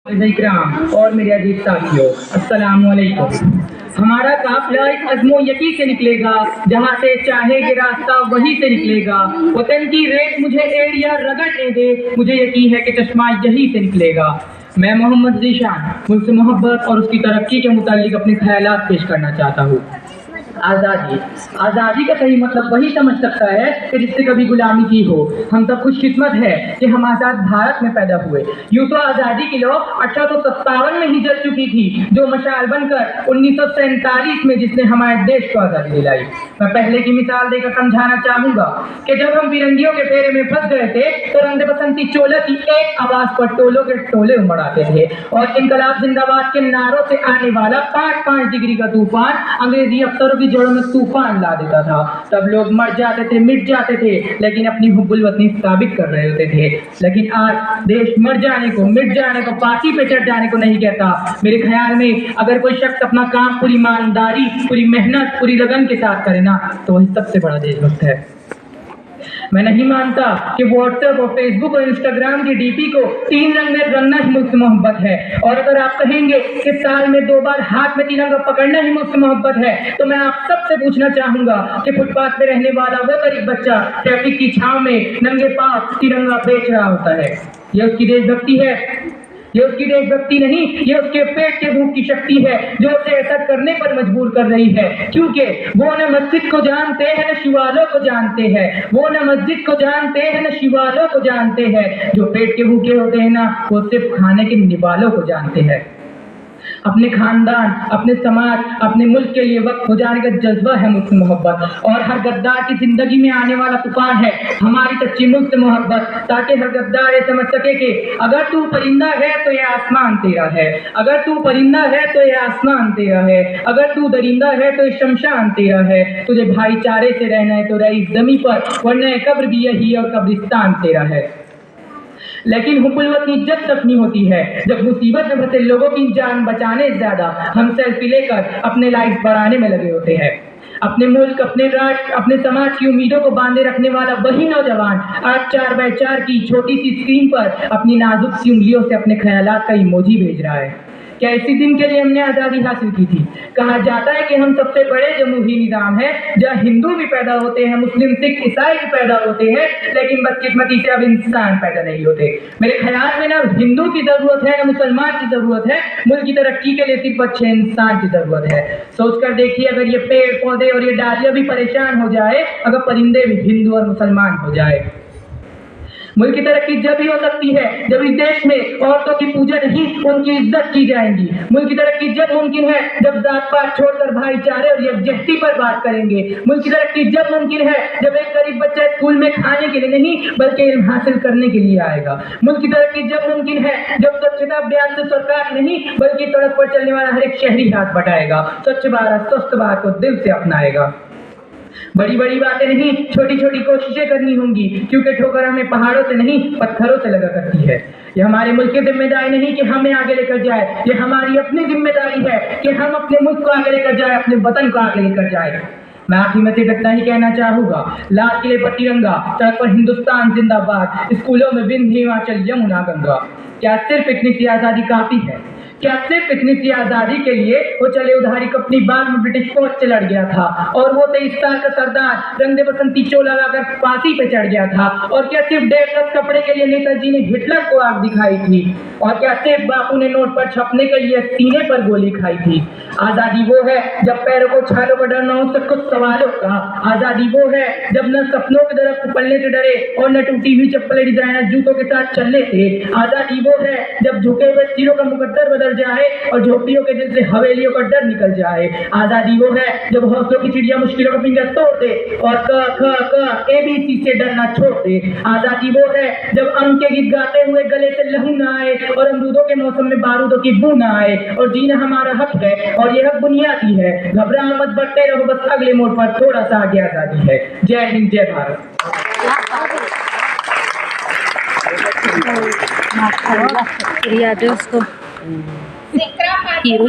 इकराम और मेरे अजीज साथियों, अस्सलाम वालेकुम। हमारा काफिला इस अज़्मो यकी से निकलेगा, जहाँ से चाहेगे रास्ता वहीं से निकलेगा। वतन की रेत मुझे एड़िया रगड़ने दे, मुझे यकीन है कि चश्मा यहीं से निकलेगा। मैं मोहम्मद ज़ीशान मुझसे मोहब्बत और उसकी तरक्की के मुतालिक अपने ख्यालात पेश करना चाहता हूँ। आज़ादी आज़ादी का सही मतलब वही समझ सकता है कि जिससे कभी गुलामी की हो। हम सब खुशकिस्मत है कि हम आज़ाद भारत में पैदा हुए। यूँ तो आज़ादी की लौ 1857 में ही जल चुकी थी, जो मशाल बनकर 1947 में जिसने हमारे देश को आज़ादी दिलाई। मैं पहले की मिसाल देकर समझाना चाहूँगा कि जब हम फिरंगियों के फेरे में फंस गए थे तो रंग बसंती चोला की एक आवाज़ पर टोलों के टोले उमड़ आते थे और इनकलाब जिंदाबाद के नारों से आने वाला 5-5 डिग्री का तूफान अंग्रेजी अफसरों की जड़ों में तूफान ला देता था। तब लोग मर जाते थे, मिट जाते थे, लेकिन अपनी हुब्बुल वतनी साबित कर रहे होते थे। लेकिन आज देश मर जाने को, मिट जाने को, फांसी पे चढ़ जाने को नहीं कहता। मेरे ख्याल में अगर कोई शख्स अपना काम पूरी ईमानदारी, पूरी मेहनत, पूरी लगन के साथ करे ना, तो वही सबसे बड़ा देशभक्त है। मैं नहीं मानता कि व्हाट्सएप और फेसबुक और इंस्टाग्राम की डीपी को 3 रंग में रंगना ही मुझसे मोहब्बत है। और अगर आप कहेंगे कि साल में 2 बार हाथ में तिरंगा पकड़ना ही मुझसे मोहब्बत है, तो मैं आप सबसे पूछना चाहूंगा कि फुटपाथ पे रहने वाला वो गरीब बच्चा ट्रैफिक की छांव में नंगे पांव तिरंगा बेच रहा होता है, ये उसकी देशभक्ति है? ये उसकी देशभक्ति नहीं, ये उसके पेट के भूख की शक्ति है जो उसे ऐसा करने पर मजबूर कर रही है, क्योंकि वो न मस्जिद को जानते हैं न शिवालों को जानते हैं। वो न मस्जिद को जानते हैं न शिवालों को जानते हैं। जो पेट के भूखे होते हैं ना, वो सिर्फ खाने के निवालों को जानते हैं। अपने खानदान, अपने समाज, अपने मुल्क के लिए वक्त हो जाने का जज्बा है मुझसे मोहब्बत। और हर गद्दार की जिंदगी में आने वाला तूफान है हमारी सच्ची मुल्क से मोहब्बत, ताकि हर गद्दार ये समझ सके कि अगर तू परिंदा है तो ये आसमान तेरा है, अगर तू परिंदा है तो ये आसमान तेरा है, अगर तू दरिंदा है तो ये शमशान तेरा है। तुझे भाईचारे से रहना है तो रह इस जमी पर, वरना कब्र भी यही और कब्रिस्तान तेरा है। लेकिन हुब्बुल वतनी इज्जत तखनी होती है जब मुसीबत में फंसे लोगों की जान बचाने से ज्यादा हम सेल्फी लेकर अपने लाइफ बढ़ाने में लगे होते हैं। अपने मुल्क, अपने राष्ट्र, अपने समाज की उम्मीदों को बांधे रखने वाला वही नौजवान आज 4x4 की छोटी सी स्क्रीन पर अपनी नाजुक सी उंगलियों से अपने ख्यालात का इमोजी भेज रहा है। क्या इसी दिन के लिए हमने आज़ादी हासिल की थी? कहा जाता है कि हम सबसे बड़े जमहूरी निज़ाम है जहाँ हिंदू भी पैदा होते हैं, मुस्लिम, सिख, ईसाई भी पैदा होते हैं, लेकिन बदकिस्मती से अब इंसान पैदा नहीं होते। मेरे ख्याल में ना हिंदू की जरूरत है ना मुसलमान की जरूरत है, मुल्क की तरक्की के लिए सिर्फ अच्छे इंसान की जरूरत है। सोचकर देखिए, अगर ये पेड़ पौधे और ये डालियां भी परेशान हो जाए, अगर परिंदे भी हिंदू और मुसलमान हो जाए। मुल्क की तरक्की जब ही हो सकती है जब इस देश में औरतों की पूजा नहीं उनकी इज्जत की जाएगी। मुल्क की तरक्की जब मुमकिन है जब जात पात छोड़कर भाईचारे और यकजहती पर बात करेंगे। मुल्क की तरक्की जब मुमकिन है जब एक गरीब बच्चा स्कूल में खाने के लिए नहीं बल्कि इल्म हासिल करने के लिए आएगा। मुल्क की तरक्की जब मुमकिन है जब स्वच्छता अभियान से सरकार नहीं बल्कि सड़क पर चलने वाला हर एक शहरी हाथ बटाएगा, स्वच्छ भारत, स्वस्थ भारत को दिल से अपनाएगा। बड़ी बड़ी बातें नहीं, छोटी छोटी कोशिशें करनी होंगी, क्योंकि ठोकर हमें पहाड़ों से नहीं पत्थरों से लगा करती है। ये हमारे मुल्क की जिम्मेदारी नहीं कि हमें आगे लेकर जाए, ये हमारी अपनी जिम्मेदारी है कि हम अपने मुल्क को आगे लेकर जाए, अपने वतन को आगे लेकर जाए। मैं आखिर में सिर्फ इतना ही कहना चाहूंगा, लाल किले पर तिरंगा, सड़क पर हिंदुस्तान जिंदाबाद, स्कूलों में विंध्य हिमाचल यमुना गंगा। क्या सिर्फ इतनी सी आजादी काफी है? क्या सिर्फ इतनी सी आजादी के लिए वो चले उधारी को अपनी बाग में ब्रिटिश फौज से लड़ गया था और वो 23 साल का सरदार रंग बसंती चोला लगाकर फांसी पे चढ़ गया था? और क्या सिर्फ 1.5 कपड़े के लिए नेताजी ने हिटलर को आग दिखाई थी? और क्या सिर्फ बापू ने नोट पर छपने के लिए सीने पर गोली खाई थी? आजादी वो है जब पैरों को छालों का डर न हो सब कुछ सवालों का। आजादी वो है जब न सपनों के दरख्त पलने से डरे और न टूटी हुई चप्पलें डिजाइनर जूतों के साथ चलने से। आजादी वो है जब झुके हुए सिरों का मुकद्दर बदल जाए और झोपड़ियों के दिल से हवेलियों का डर निकल जाए। आजादी वो है जब हौसलों की चिड़िया मुश्किलों का पिंजरा तोड़ दे और क ABC से डरना छोड़ दे। आजादी वो है जब अंक के गीत गाते हुए गले से लहू ना आए और अमरूदों के मौसम में बारूदों की बू ना आए। और जीना हमारा हक है और ये हक बुनियादी है। घबराओ मत, बढ़ते रहो, बस अगले मोड़ पर थोड़ा सा आगे आजादी है। जय हिंद, जय भारत। हीरो